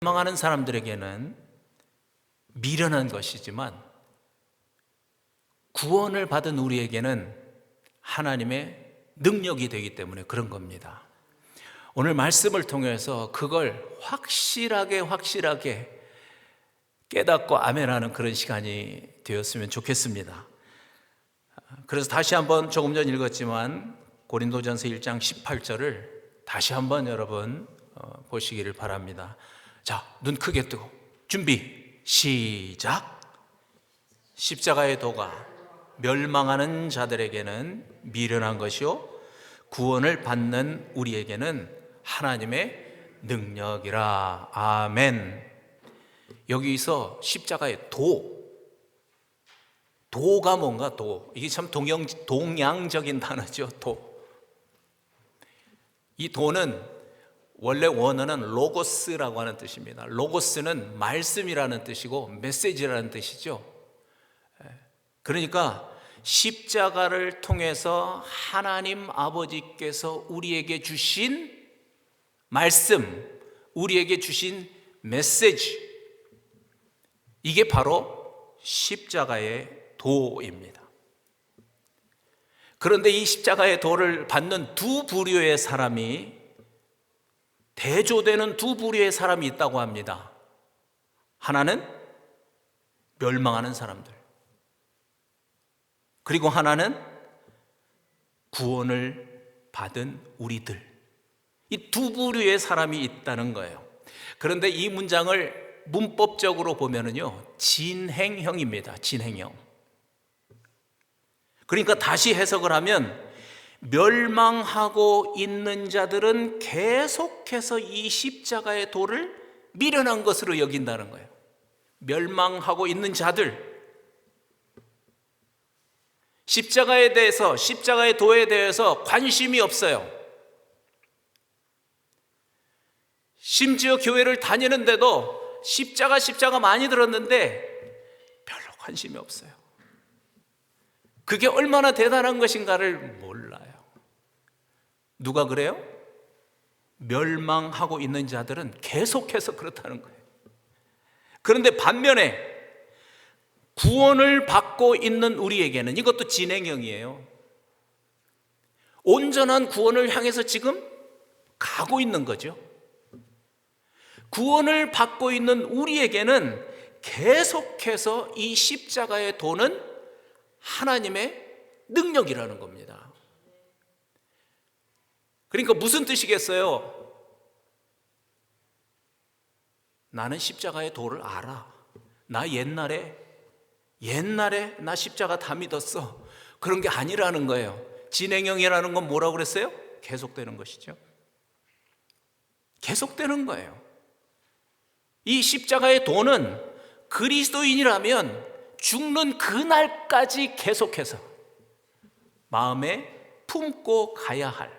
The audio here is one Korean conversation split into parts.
망하는 사람들에게는 미련한 것이지만 구원을 받은 우리에게는 하나님의 능력이 되기 때문에 그런 겁니다. 오늘 말씀을 통해서 그걸 확실하게 깨닫고 아멘하는 그런 시간이 되었으면 좋겠습니다. 그래서 다시 한번 조금 전 읽었지만 고린도전서 1장 18절을 다시 한번 여러분 보시기를 바랍니다. 자, 눈 크게 뜨고 준비 시작. 십자가의 도가 멸망하는 자들에게는 미련한 것이요 구원을 받는 우리에게는 하나님의 능력이라. 아멘. 여기서 십자가의 도가 뭔가 이게 참 동양적인 단어죠. 이 도는 원래 원어는 로고스라고 하는 뜻입니다. 로고스는 말씀이라는 뜻이고 메시지라는 뜻이죠. 그러니까 십자가를 통해서 하나님 아버지께서 우리에게 주신 말씀, 우리에게 주신 메시지, 이게 바로 십자가의 도입니다. 그런데 이 십자가의 도를 받는 대조되는 두 부류의 사람이 있다고 합니다. 하나는 멸망하는 사람들, 그리고 하나는 구원을 받은 우리들. 이 두 부류의 사람이 있다는 거예요. 그런데 이 문장을 문법적으로 보면은요, 진행형입니다. 진행형. 그러니까 다시 해석을 하면 멸망하고 있는 자들은 계속해서 이 십자가의 도를 미련한 것으로 여긴다는 거예요. 멸망하고 있는 자들, 십자가의 도에 대해서 관심이 없어요. 심지어 교회를 다니는데도 십자가 많이 들었는데 별로 관심이 없어요. 그게 얼마나 대단한 것인가를 몰라요. 누가 그래요? 멸망하고 있는 자들은 계속해서 그렇다는 거예요. 그런데 반면에 구원을 받고 있는 우리에게는, 이것도 진행형이에요, 온전한 구원을 향해서 지금 가고 있는 거죠. 구원을 받고 있는 우리에게는 계속해서 이 십자가의 도는 하나님의 능력이라는 겁니다. 그러니까 무슨 뜻이겠어요? 나는 십자가의 도를 알아. 나 옛날에 나 십자가 다 믿었어. 그런 게 아니라는 거예요. 진행형이라는 건 뭐라고 그랬어요? 계속되는 것이죠. 계속되는 거예요. 이 십자가의 도는 그리스도인이라면 죽는 그날까지 계속해서 마음에 품고 가야 할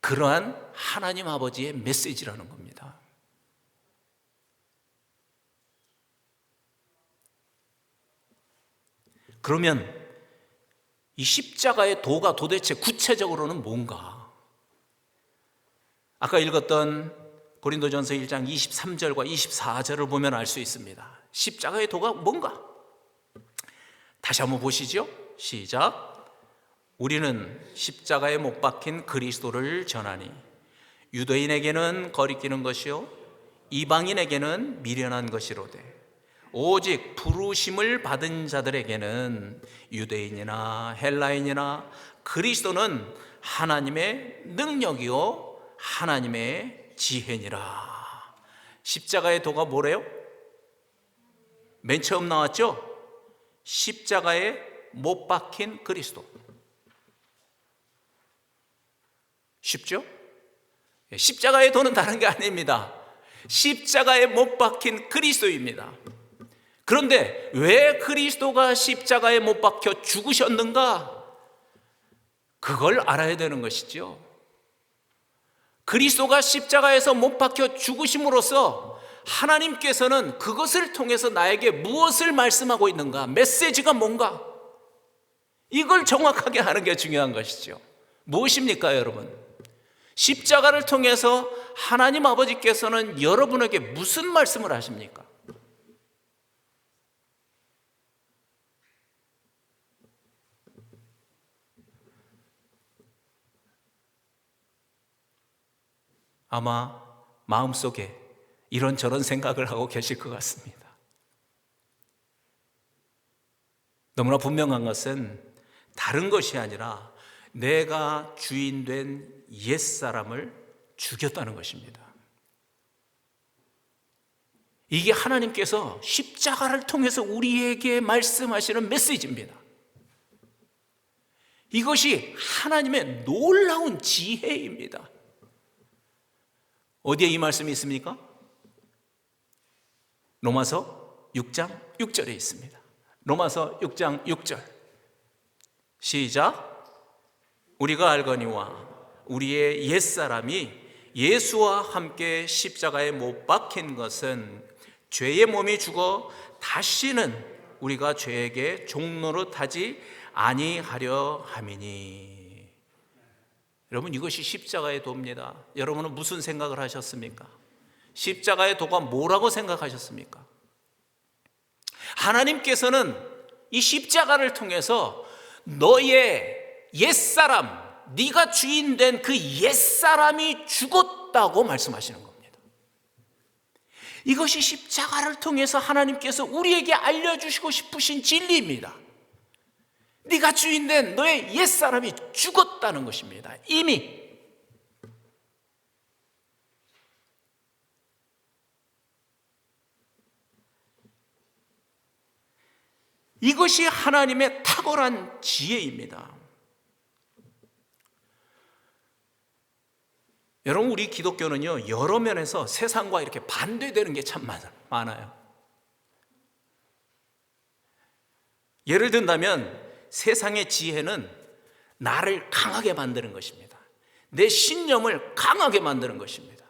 그러한 하나님 아버지의 메시지라는 겁니다. 그러면 이 십자가의 도가 도대체 구체적으로는 뭔가? 아까 읽었던 고린도전서 1장 23절과 24절을 보면 알 수 있습니다. 십자가의 도가 뭔가? 다시 한번 보시죠. 시작. 우리는 십자가에 못 박힌 그리스도를 전하니 유대인에게는 거리끼는 것이요 이방인에게는 미련한 것이로되 오직 부르심을 받은 자들에게는 유대인이나 헬라인이나 그리스도는 하나님의 능력이요 하나님의 지혜니라. 십자가의 도가 뭐래요? 맨 처음 나왔죠? 십자가에 못 박힌 그리스도. 쉽죠? 십자가의 도는 다른 게 아닙니다. 십자가에 못 박힌 그리스도입니다. 그런데 왜 그리스도가 십자가에 못 박혀 죽으셨는가? 그걸 알아야 되는 것이죠. 그리스도가 십자가에서 못 박혀 죽으심으로써 하나님께서는 그것을 통해서 나에게 무엇을 말씀하고 있는가? 메시지가 뭔가? 이걸 정확하게 하는 게 중요한 것이죠. 무엇입니까, 여러분? 십자가를 통해서 하나님 아버지께서는 여러분에게 무슨 말씀을 하십니까? 아마 마음속에 이런저런 생각을 하고 계실 것 같습니다. 너무나 분명한 것은 다른 것이 아니라 내가 주인 된 옛사람을 죽였다는 것입니다. 이게 하나님께서 십자가를 통해서 우리에게 말씀하시는 메시지입니다. 이것이 하나님의 놀라운 지혜입니다. 어디에 이 말씀이 있습니까? 로마서 6장 6절에 있습니다. 로마서 6장 6절 시작. 우리가 알거니와 우리의 옛사람이 예수와 함께 십자가에 못 박힌 것은 죄의 몸이 죽어 다시는 우리가 죄에게 종노릇하지 아니하려 함이니. 여러분, 이것이 십자가의 도입니다. 여러분은 무슨 생각을 하셨습니까? 십자가의 도가 뭐라고 생각하셨습니까? 하나님께서는 이 십자가를 통해서 너의 옛사람, 네가 주인 된 그 옛사람이 죽었다고 말씀하시는 겁니다. 이것이 십자가를 통해서 하나님께서 우리에게 알려주시고 싶으신 진리입니다. 네가 주인 된 너의 옛사람이 죽었다는 것입니다. 이미. 이것이 하나님의 탁월한 지혜입니다. 여러분, 우리 기독교는요, 여러 면에서 세상과 이렇게 반대되는 게 참 많아요. 예를 든다면 세상의 지혜는 나를 강하게 만드는 것입니다. 내 신념을 강하게 만드는 것입니다.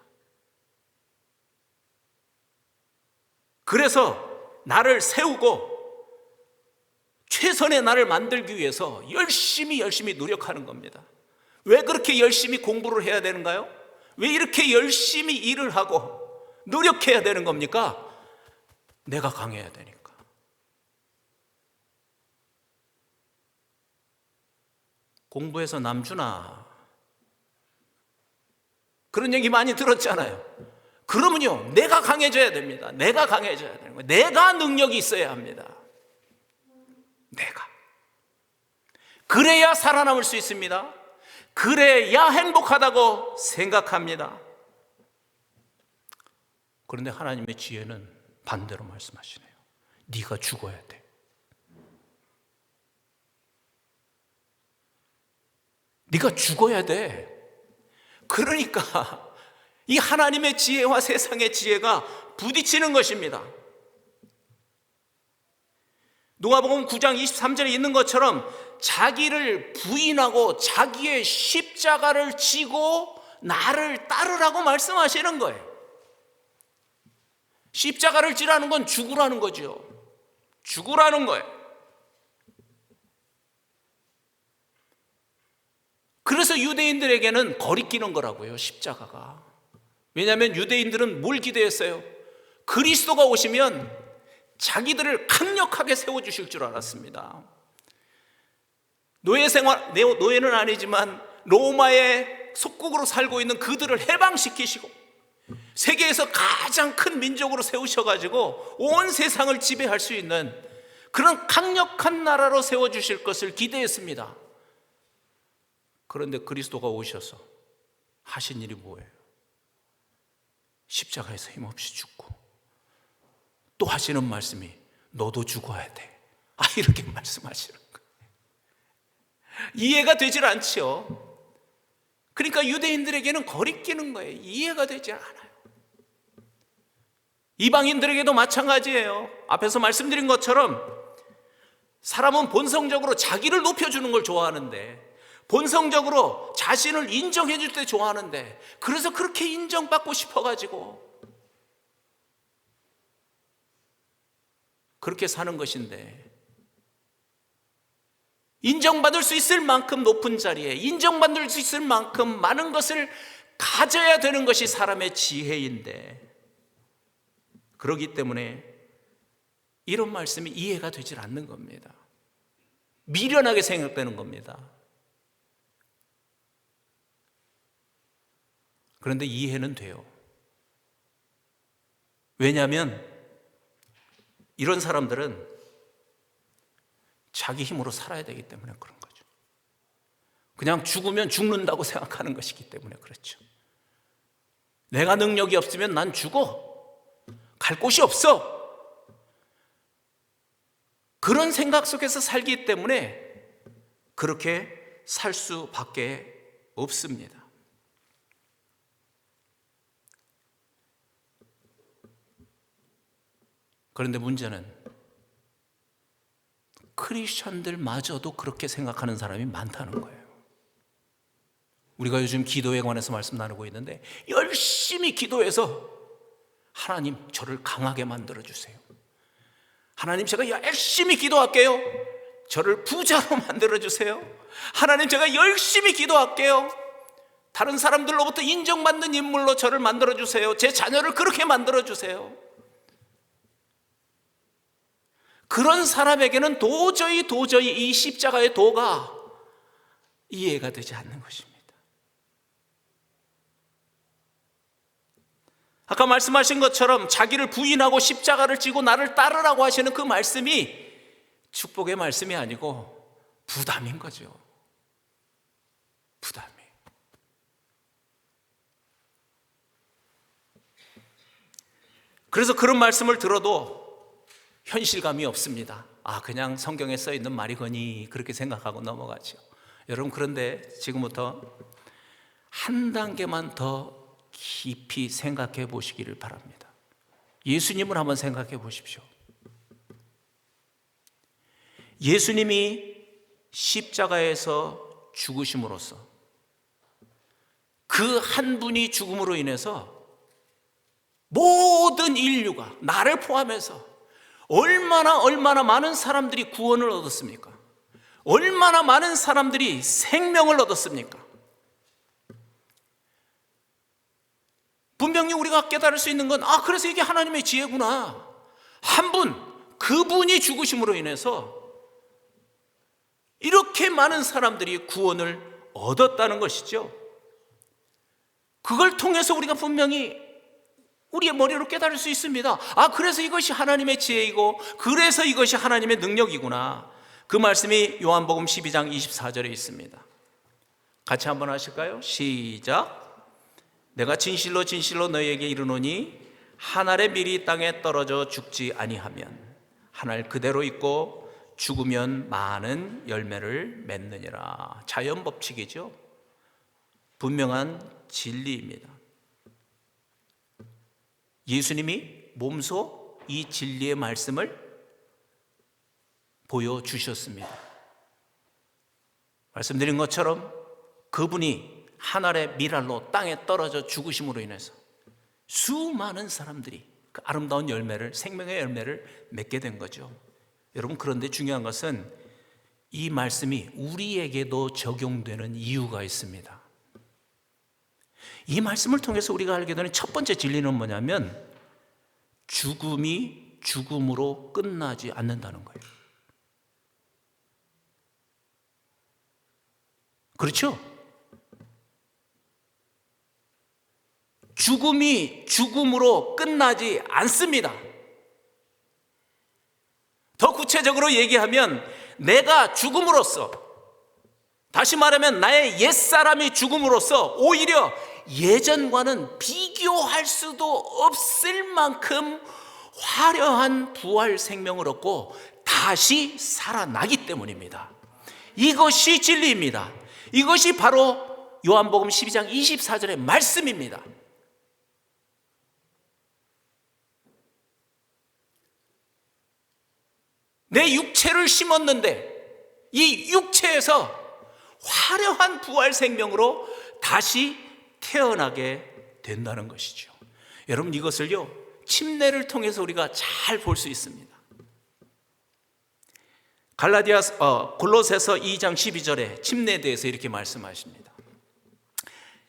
그래서 나를 세우고 최선의 나를 만들기 위해서 열심히 노력하는 겁니다. 왜 그렇게 열심히 공부를 해야 되는가요? 왜 이렇게 열심히 일을 하고 노력해야 되는 겁니까? 내가 강해야 되니까. 공부해서 남주나 그런 얘기 많이 들었잖아요. 그러면요, 내가 강해져야 됩니다. 내가 강해져야 되는 거예요. 내가 능력이 있어야 합니다. 내가. 그래야 살아남을 수 있습니다. 그래야 행복하다고 생각합니다. 그런데 하나님의 지혜는 반대로 말씀하시네요. 네가 죽어야 돼. 네가 죽어야 돼. 그러니까 이 하나님의 지혜와 세상의 지혜가 부딪히는 것입니다. 누가복음 9장 23절에 있는 것처럼 자기를 부인하고 자기의 십자가를 지고 나를 따르라고 말씀하시는 거예요. 십자가를 지라는 건 죽으라는 거죠. 죽으라는 거예요. 그래서 유대인들에게는 거리끼는 거라고요, 십자가가. 왜냐하면 유대인들은 뭘 기대했어요? 그리스도가 오시면 자기들을 강력하게 세워주실 줄 알았습니다. 노예는 아니지만 로마의 속국으로 살고 있는 그들을 해방시키시고 세계에서 가장 큰 민족으로 세우셔가지고 온 세상을 지배할 수 있는 그런 강력한 나라로 세워주실 것을 기대했습니다. 그런데 그리스도가 오셔서 하신 일이 뭐예요? 십자가에서 힘없이 죽고 또 하시는 말씀이 너도 죽어야 돼. 이렇게 말씀하시는 거예요. 이해가 되질 않죠. 그러니까 유대인들에게는 거리끼는 거예요. 이해가 되지 않아요. 이방인들에게도 마찬가지예요. 앞에서 말씀드린 것처럼 사람은 본성적으로 자기를 높여주는 걸 좋아하는데, 본성적으로 자신을 인정해 줄 때 좋아하는데, 그래서 그렇게 인정받고 싶어가지고 그렇게 사는 것인데, 인정받을 수 있을 만큼 높은 자리에, 인정받을 수 있을 만큼 많은 것을 가져야 되는 것이 사람의 지혜인데, 그렇기 때문에 이런 말씀이 이해가 되질 않는 겁니다. 미련하게 생각되는 겁니다. 그런데 이해는 돼요. 왜냐하면 이런 사람들은 자기 힘으로 살아야 되기 때문에 그런 거죠. 그냥 죽으면 죽는다고 생각하는 것이기 때문에 그렇죠. 내가 능력이 없으면 난 죽어. 갈 곳이 없어. 그런 생각 속에서 살기 때문에 그렇게 살 수밖에 없습니다. 그런데 문제는 크리스천들마저도 그렇게 생각하는 사람이 많다는 거예요. 우리가 요즘 기도에 관해서 말씀 나누고 있는데 열심히 기도해서 하나님 저를 강하게 만들어 주세요. 하나님 제가 열심히 기도할게요. 저를 부자로 만들어 주세요. 하나님 제가 열심히 기도할게요. 다른 사람들로부터 인정받는 인물로 저를 만들어 주세요. 제 자녀를 그렇게 만들어 주세요. 그런 사람에게는 도저히 이 십자가의 도가 이해가 되지 않는 것입니다. 아까 말씀하신 것처럼 자기를 부인하고 십자가를 지고 나를 따르라고 하시는 그 말씀이 축복의 말씀이 아니고 부담인 거죠. 부담이. 그래서 그런 말씀을 들어도 현실감이 없습니다. 그냥 성경에 써 있는 말이거니 그렇게 생각하고 넘어가죠. 여러분, 그런데 지금부터 한 단계만 더 깊이 생각해 보시기를 바랍니다. 예수님을 한번 생각해 보십시오. 예수님이 십자가에서 죽으심으로써 그 한 분이 죽음으로 인해서 모든 인류가 나를 포함해서 얼마나 많은 사람들이 구원을 얻었습니까? 얼마나 많은 사람들이 생명을 얻었습니까? 분명히 우리가 깨달을 수 있는 건 그래서 이게 하나님의 지혜구나. 한 분, 그분이 죽으심으로 인해서 이렇게 많은 사람들이 구원을 얻었다는 것이죠. 그걸 통해서 우리가 분명히 우리의 머리로 깨달을 수 있습니다. 그래서 이것이 하나님의 지혜이고 그래서 이것이 하나님의 능력이구나. 그 말씀이 요한복음 12장 24절에 있습니다. 같이 한번 하실까요? 시작. 내가 진실로 너희에게 이르노니 한 알의 밀이 땅에 떨어져 죽지 아니하면 한 알 그대로 있고 죽으면 많은 열매를 맺느니라. 자연 법칙이죠. 분명한 진리입니다. 예수님이 몸소 이 진리의 말씀을 보여주셨습니다. 말씀드린 것처럼 그분이 한 알의 밀알로 땅에 떨어져 죽으심으로 인해서 수많은 사람들이 그 아름다운 열매를, 생명의 열매를 맺게 된 거죠. 여러분, 그런데 중요한 것은 이 말씀이 우리에게도 적용되는 이유가 있습니다. 이 말씀을 통해서 우리가 알게 되는 첫 번째 진리는 뭐냐면 죽음이 죽음으로 끝나지 않는다는 거예요. 그렇죠? 죽음이 죽음으로 끝나지 않습니다. 더 구체적으로 얘기하면 내가 죽음으로써, 다시 말하면 나의 옛사람이 죽음으로써 오히려 예전과는 비교할 수도 없을 만큼 화려한 부활 생명을 얻고 다시 살아나기 때문입니다. 이것이 진리입니다. 이것이 바로 요한복음 12장 24절의 말씀입니다. 내 육체를 심었는데 이 육체에서 화려한 부활 생명으로 다시 태어나게 된다는 것이죠. 여러분, 이것을요 침례를 통해서 우리가 잘 볼 수 있습니다. 골로새서 2장 12절에 침례에 대해서 이렇게 말씀하십니다.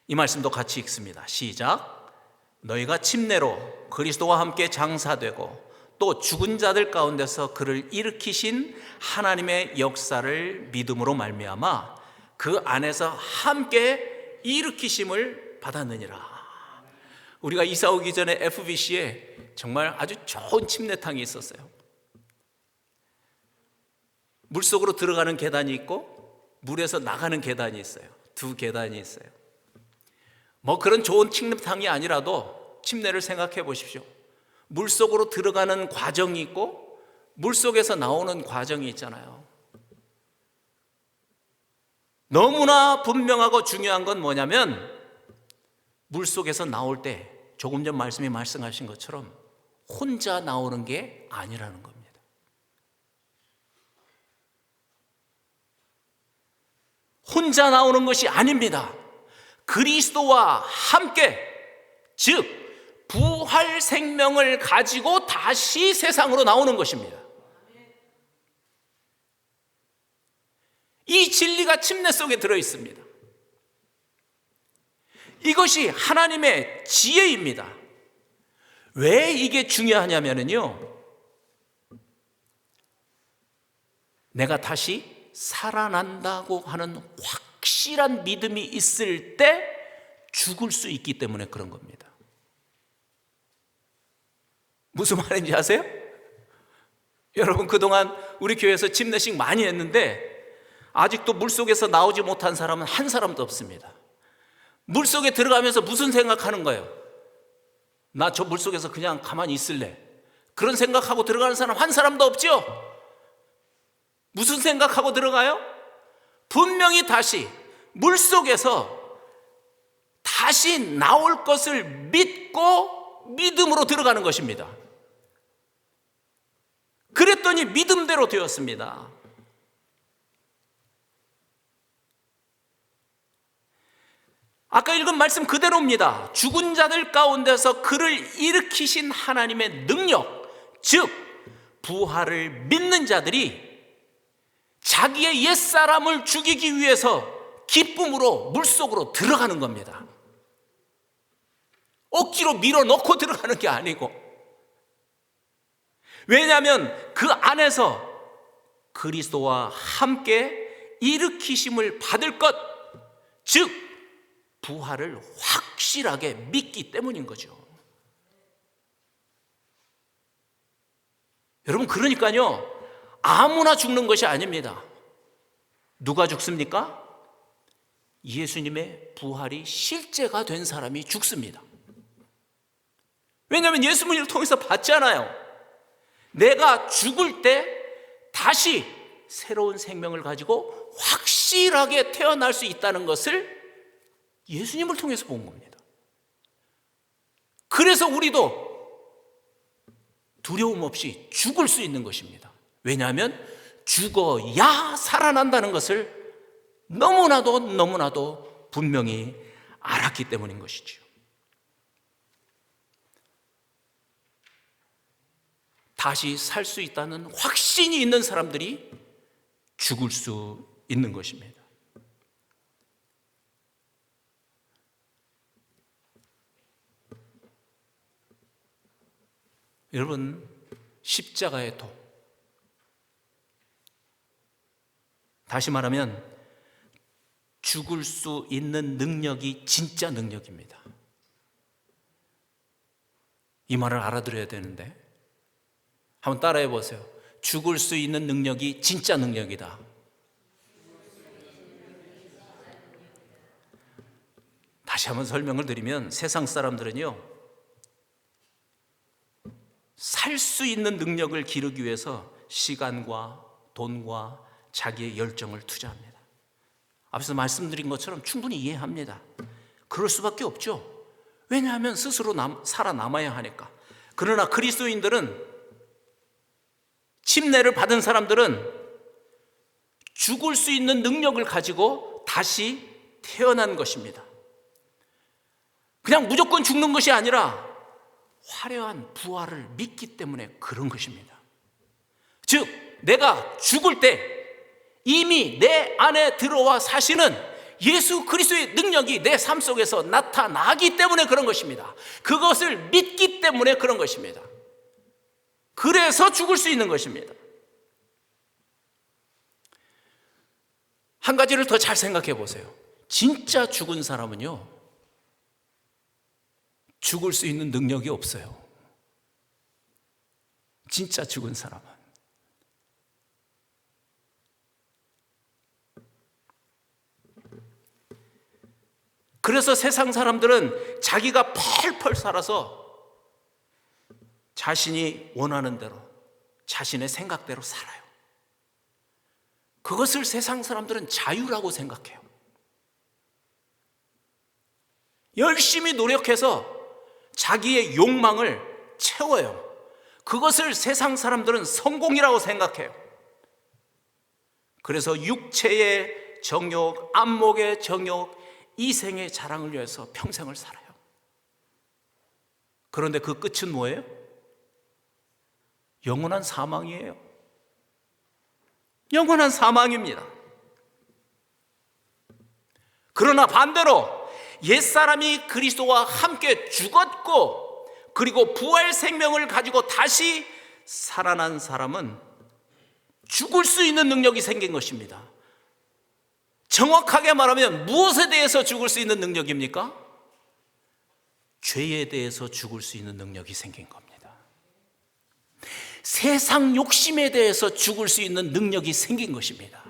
이 말씀도 같이 읽습니다. 시작. 너희가 침례로 그리스도와 함께 장사되고 또 죽은 자들 가운데서 그를 일으키신 하나님의 역사를 믿음으로 말미암아 그 안에서 함께 일으키심을 받았느니라. 우리가 이사 오기 전에 FBC에 정말 아주 좋은 침례탕이 있었어요. 물속으로 들어가는 계단이 있고 물에서 나가는 계단이 있어요. 두 계단이 있어요. 뭐 그런 좋은 침례탕이 아니라도 침례를 생각해 보십시오. 물속으로 들어가는 과정이 있고 물속에서 나오는 과정이 있잖아요. 너무나 분명하고 중요한 건 뭐냐면 물속에서 나올 때 조금 전 말씀이 말씀하신 것처럼 혼자 나오는 게 아니라는 겁니다. 혼자 나오는 것이 아닙니다. 그리스도와 함께, 즉 부활 생명을 가지고 다시 세상으로 나오는 것입니다. 이 진리가 침례 속에 들어 있습니다. 이것이 하나님의 지혜입니다. 왜 이게 중요하냐면요, 내가 다시 살아난다고 하는 확실한 믿음이 있을 때 죽을 수 있기 때문에 그런 겁니다. 무슨 말인지 아세요? 여러분, 그동안 우리 교회에서 침례식 많이 했는데 아직도 물속에서 나오지 못한 사람은 한 사람도 없습니다. 물속에 들어가면서 무슨 생각하는 거예요? 나 저 물속에서 그냥 가만히 있을래, 그런 생각하고 들어가는 사람 한 사람도 없죠? 무슨 생각하고 들어가요? 분명히 다시 물속에서 다시 나올 것을 믿고 믿음으로 들어가는 것입니다. 그랬더니 믿음대로 되었습니다. 아까 읽은 말씀 그대로입니다. 죽은 자들 가운데서 그를 일으키신 하나님의 능력, 즉 부활을 믿는 자들이 자기의 옛사람을 죽이기 위해서 기쁨으로 물속으로 들어가는 겁니다. 억지로 밀어넣고 들어가는 게 아니고, 왜냐하면 그 안에서 그리스도와 함께 일으키심을 받을 것, 즉 부활을 확실하게 믿기 때문인 거죠. 여러분, 그러니까요, 아무나 죽는 것이 아닙니다. 누가 죽습니까? 예수님의 부활이 실제가 된 사람이 죽습니다. 왜냐하면 예수님을 통해서 봤잖아요. 내가 죽을 때 다시 새로운 생명을 가지고 확실하게 태어날 수 있다는 것을 예수님을 통해서 본 겁니다. 그래서 우리도 두려움 없이 죽을 수 있는 것입니다. 왜냐하면 죽어야 살아난다는 것을 너무나도 분명히 알았기 때문인 것이죠. 다시 살 수 있다는 확신이 있는 사람들이 죽을 수 있는 것입니다. 여러분, 십자가의 도, 다시 말하면 죽을 수 있는 능력이 진짜 능력입니다. 이 말을 알아들어야 되는데 한번 따라해 보세요. 죽을 수 있는 능력이 진짜 능력이다. 다시 한번 설명을 드리면, 세상 사람들은요, 살 수 있는 능력을 기르기 위해서 시간과 돈과 자기의 열정을 투자합니다. 앞서 말씀드린 것처럼 충분히 이해합니다. 그럴 수밖에 없죠. 왜냐하면 스스로 살아남아야 하니까. 그러나 그리스도인들은, 침례를 받은 사람들은 죽을 수 있는 능력을 가지고 다시 태어난 것입니다. 그냥 무조건 죽는 것이 아니라 화려한 부활을 믿기 때문에 그런 것입니다. 즉 내가 죽을 때 이미 내 안에 들어와 사시는 예수 그리스도의 능력이 내 삶 속에서 나타나기 때문에 그런 것입니다. 그것을 믿기 때문에 그런 것입니다. 그래서 죽을 수 있는 것입니다. 한 가지를 더 잘 생각해 보세요. 진짜 죽은 사람은요, 죽을 수 있는 능력이 없어요. 진짜 죽은 사람은. 그래서 세상 사람들은 자기가 펄펄 살아서 자신이 원하는 대로, 자신의 생각대로 살아요. 그것을 세상 사람들은 자유라고 생각해요. 열심히 노력해서 자기의 욕망을 채워요. 그것을 세상 사람들은 성공이라고 생각해요. 그래서 육체의 정욕, 안목의 정욕, 이생의 자랑을 위해서 평생을 살아요. 그런데 그 끝은 뭐예요? 영원한 사망이에요. 영원한 사망입니다. 그러나 반대로 옛사람이 그리스도와 함께 죽었고 그리고 부활 생명을 가지고 다시 살아난 사람은 죽을 수 있는 능력이 생긴 것입니다. 정확하게 말하면 무엇에 대해서 죽을 수 있는 능력입니까? 죄에 대해서 죽을 수 있는 능력이 생긴 겁니다. 세상 욕심에 대해서 죽을 수 있는 능력이 생긴 것입니다.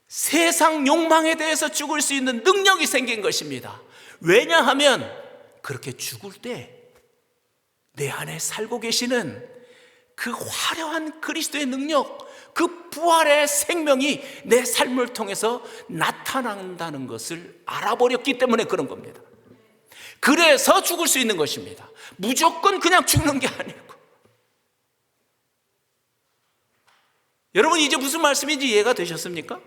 세상 욕망에 대해서 죽을 수 있는 능력이 생긴 것입니다. 왜냐하면 그렇게 죽을 때 내 안에 살고 계시는 그 화려한 그리스도의 능력, 그 부활의 생명이 내 삶을 통해서 나타난다는 것을 알아버렸기 때문에 그런 겁니다. 그래서 죽을 수 있는 것입니다. 무조건 그냥 죽는 게 아니고. 여러분, 이제 무슨 말씀인지 이해가 되셨습니까?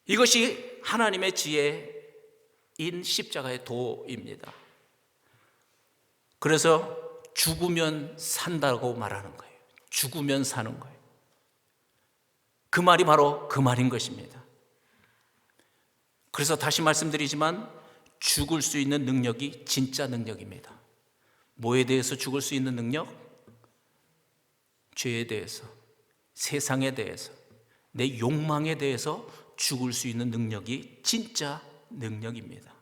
이것이 하나님의 지혜인 십자가의 도입니다. 그래서 죽으면 산다고 말하는 거예요. 죽으면 사는 거예요. 그 말이 바로 그 말인 것입니다. 그래서 다시 말씀드리지만 죽을 수 있는 능력이 진짜 능력입니다. 뭐에 대해서 죽을 수 있는 능력? 죄에 대해서, 세상에 대해서, 내 욕망에 대해서 죽을 수 있는 능력이 진짜 능력입니다.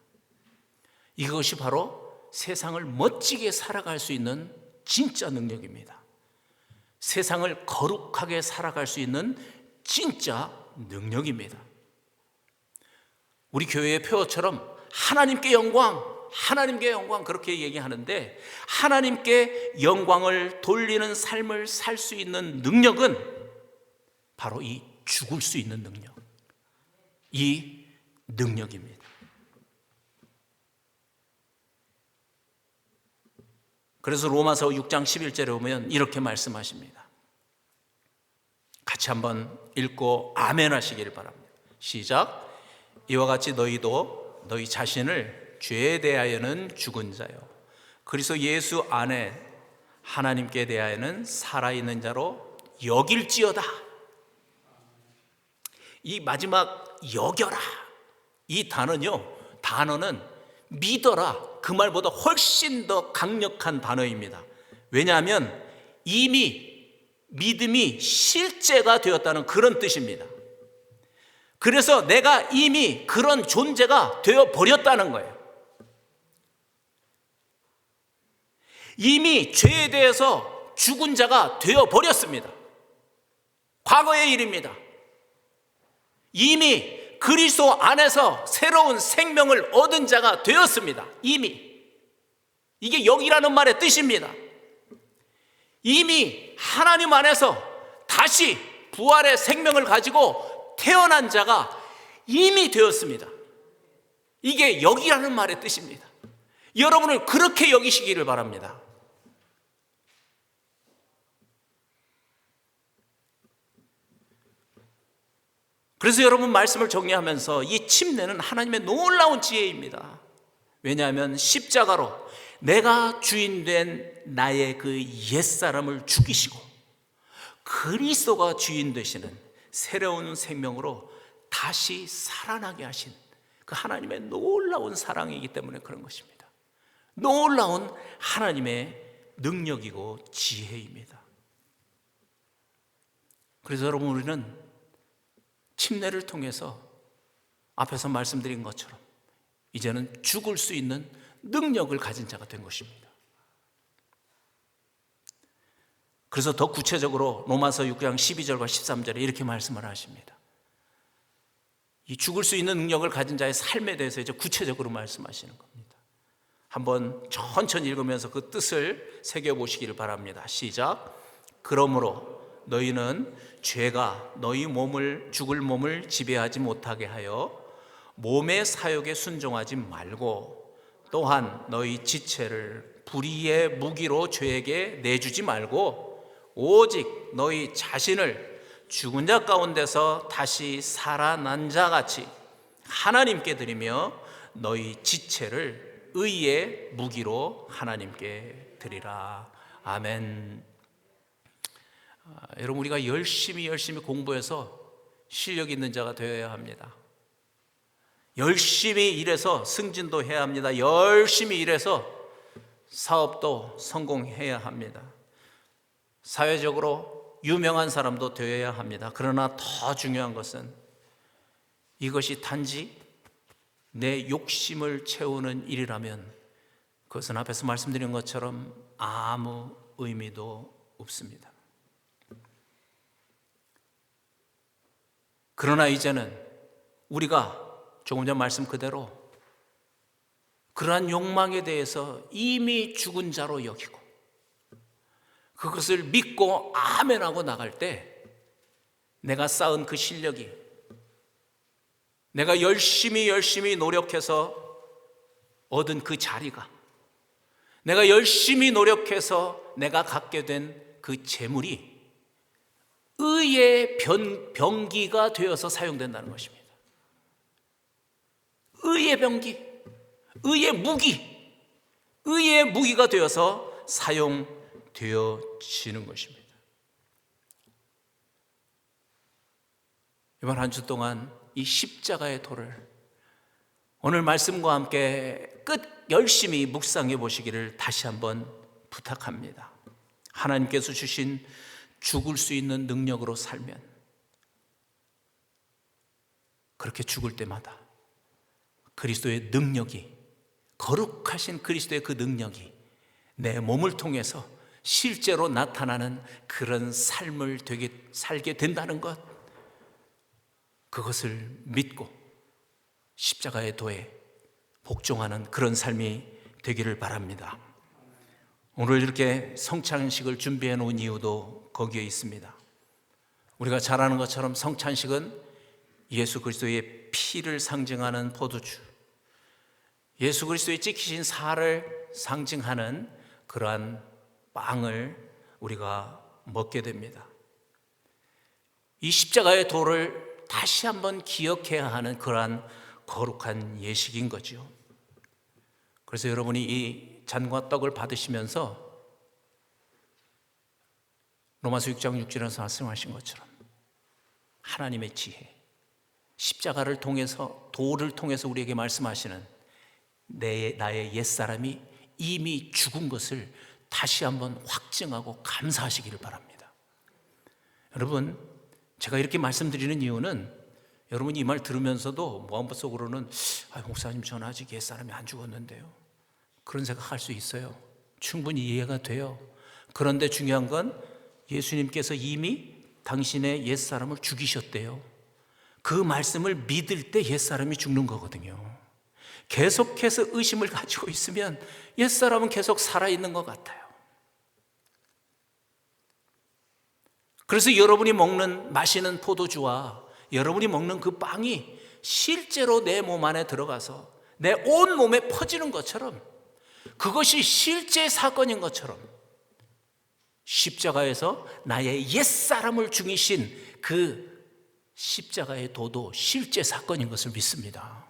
이것이 바로 세상을 멋지게 살아갈 수 있는 진짜 능력입니다. 세상을 거룩하게 살아갈 수 있는 진짜 능력입니다. 우리 교회의 표어처럼 하나님께 영광, 하나님께 영광 그렇게 얘기하는데, 하나님께 영광을 돌리는 삶을 살 수 있는 능력은 바로 이 죽을 수 있는 능력, 이 능력입니다. 그래서 로마서 6장 11절에 보면 이렇게 말씀하십니다. 같이 한번 읽고 아멘 하시길 바랍니다. 시작. 이와 같이 너희도 너희 자신을 죄에 대하여는 죽은 자요 그리스도 예수 안에 하나님께 대하여는 살아있는 자로 여길지어다. 이 마지막 여겨라, 이 단어는 믿어라, 그 말보다 훨씬 더 강력한 단어입니다. 왜냐하면 이미 믿음이 실제가 되었다는 그런 뜻입니다. 그래서 내가 이미 그런 존재가 되어버렸다는 거예요. 이미 죄에 대해서 죽은 자가 되어버렸습니다. 과거의 일입니다. 이미 그리스도 안에서 새로운 생명을 얻은 자가 되었습니다. 이미. 이게 여기라는 말의 뜻입니다. 이미 하나님 안에서 다시 부활의 생명을 가지고 태어난 자가 이미 되었습니다. 이게 여기라는 말의 뜻입니다. 여러분을 그렇게 여기시기를 바랍니다. 그래서 여러분, 말씀을 정리하면서 이 침례는 하나님의 놀라운 지혜입니다. 왜냐하면 십자가로 내가 주인된 나의 그 옛사람을 죽이시고 그리스도가 주인 되시는 새로운 생명으로 다시 살아나게 하신 그 하나님의 놀라운 사랑이기 때문에 그런 것입니다. 놀라운 하나님의 능력이고 지혜입니다. 그래서 여러분, 우리는 침례를 통해서 앞에서 말씀드린 것처럼 이제는 죽을 수 있는 능력을 가진 자가 된 것입니다. 그래서 더 구체적으로 로마서 6장 12절과 13절에 이렇게 말씀을 하십니다. 이 죽을 수 있는 능력을 가진 자의 삶에 대해서 이제 구체적으로 말씀하시는 겁니다. 한번 천천히 읽으면서 그 뜻을 새겨보시기를 바랍니다. 시작. 그러므로 너희는 죄가 너희 죽을 몸을 지배하지 못하게 하여 몸의 사욕에 순종하지 말고, 또한 너희 지체를 불의의 무기로 죄에게 내주지 말고 오직 너희 자신을 죽은 자 가운데서 다시 살아난 자 같이 하나님께 드리며 너희 지체를 의의 무기로 하나님께 드리라. 아멘. 여러분, 우리가 열심히 공부해서 실력 있는 자가 되어야 합니다. 열심히 일해서 승진도 해야 합니다. 열심히 일해서 사업도 성공해야 합니다. 사회적으로 유명한 사람도 되어야 합니다. 그러나 더 중요한 것은 이것이 단지 내 욕심을 채우는 일이라면 그것은 앞에서 말씀드린 것처럼 아무 의미도 없습니다. 그러나 이제는 우리가 조금 전 말씀 그대로 그러한 욕망에 대해서 이미 죽은 자로 여기고 그것을 믿고 아멘하고 나갈 때 내가 쌓은 그 실력이, 내가 열심히 노력해서 얻은 그 자리가, 내가 열심히 노력해서 내가 갖게 된 그 재물이 의의 병기가 되어서 사용된다는 것입니다. 의의 병기, 의의 무기가 되어서 사용되어지는 것입니다. 이번 한 주 동안 이 십자가의 도를 오늘 말씀과 함께 열심히 묵상해 보시기를 다시 한번 부탁합니다. 하나님께서 주신 죽을 수 있는 능력으로 살면 그렇게 죽을 때마다 그리스도의 능력이, 거룩하신 그리스도의 그 능력이 내 몸을 통해서 실제로 나타나는 그런 삶을 살게 된다는 것, 그것을 믿고 십자가의 도에 복종하는 그런 삶이 되기를 바랍니다. 오늘 이렇게 성찬식을 준비해 놓은 이유도 거기에 있습니다. 우리가 잘 아는 것처럼 성찬식은 예수 그리스도의 피를 상징하는 포도주, 예수 그리스도의 찢기신 살을 상징하는 그러한 빵을 우리가 먹게 됩니다. 이 십자가의 도를 다시 한번 기억해야 하는 그러한 거룩한 예식인 거죠. 그래서 여러분이 이 잔과 떡을 받으시면서 로마서 6장 6절에서 말씀하신 것처럼 하나님의 지혜, 십자가를 통해서, 도를 통해서 우리에게 말씀하시는 나의 옛사람이 이미 죽은 것을 다시 한번 확증하고 감사하시기를 바랍니다. 여러분, 제가 이렇게 말씀드리는 이유는 여러분이 이 말 들으면서도 마음속으로는 목사님, 저는 아직 옛사람이 안 죽었는데요, 그런 생각할 수 있어요. 충분히 이해가 돼요. 그런데 중요한 건 예수님께서 이미 당신의 옛사람을 죽이셨대요. 그 말씀을 믿을 때 옛사람이 죽는 거거든요. 계속해서 의심을 가지고 있으면 옛사람은 계속 살아있는 것 같아요. 그래서 여러분이 마시는 포도주와 여러분이 먹는 그 빵이 실제로 내 몸 안에 들어가서 내 온 몸에 퍼지는 것처럼, 그것이 실제 사건인 것처럼 십자가에서 나의 옛사람을 죽이신 그 십자가의 도도 실제 사건인 것을 믿습니다.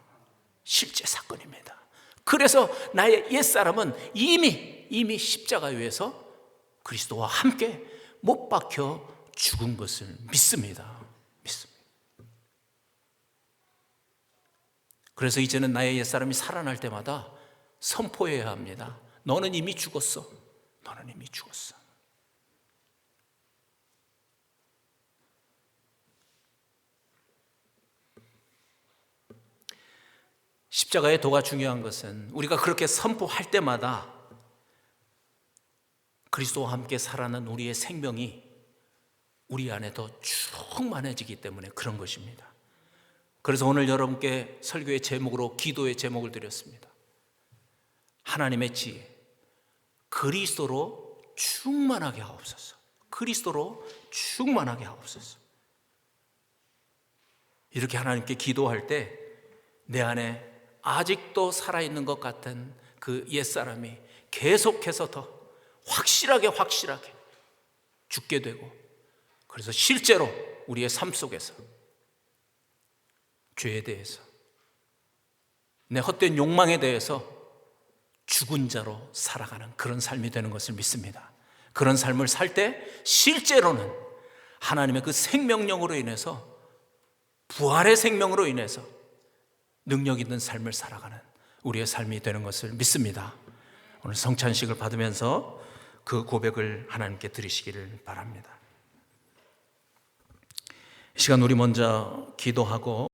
실제 사건입니다. 그래서 나의 옛사람은 이미 십자가 위에서 그리스도와 함께 못 박혀 죽은 것을 믿습니다. 그래서 이제는 나의 옛사람이 살아날 때마다 선포해야 합니다. 너는 이미 죽었어. 너는 이미 죽었어. 십자가의 도가 중요한 것은 우리가 그렇게 선포할 때마다 그리스도와 함께 살아가는 우리의 생명이 우리 안에 더 충만해지기 때문에 그런 것입니다. 그래서 오늘 여러분께 설교의 제목으로 기도의 제목을 드렸습니다. 하나님의 지혜, 그리스도로 충만하게 하옵소서. 그리스도로 충만하게 하옵소서. 이렇게 하나님께 기도할 때 내 안에 아직도 살아있는 것 같은 그 옛사람이 계속해서 더 확실하게 죽게 되고, 그래서 실제로 우리의 삶 속에서 죄에 대해서, 내 헛된 욕망에 대해서 죽은 자로 살아가는 그런 삶이 되는 것을 믿습니다. 그런 삶을 살 때 실제로는 하나님의 그 생명력으로 인해서, 부활의 생명으로 인해서 능력 있는 삶을 살아가는 우리의 삶이 되는 것을 믿습니다. 오늘 성찬식을 받으면서 그 고백을 하나님께 드리시기를 바랍니다. 이 시간 우리 먼저 기도하고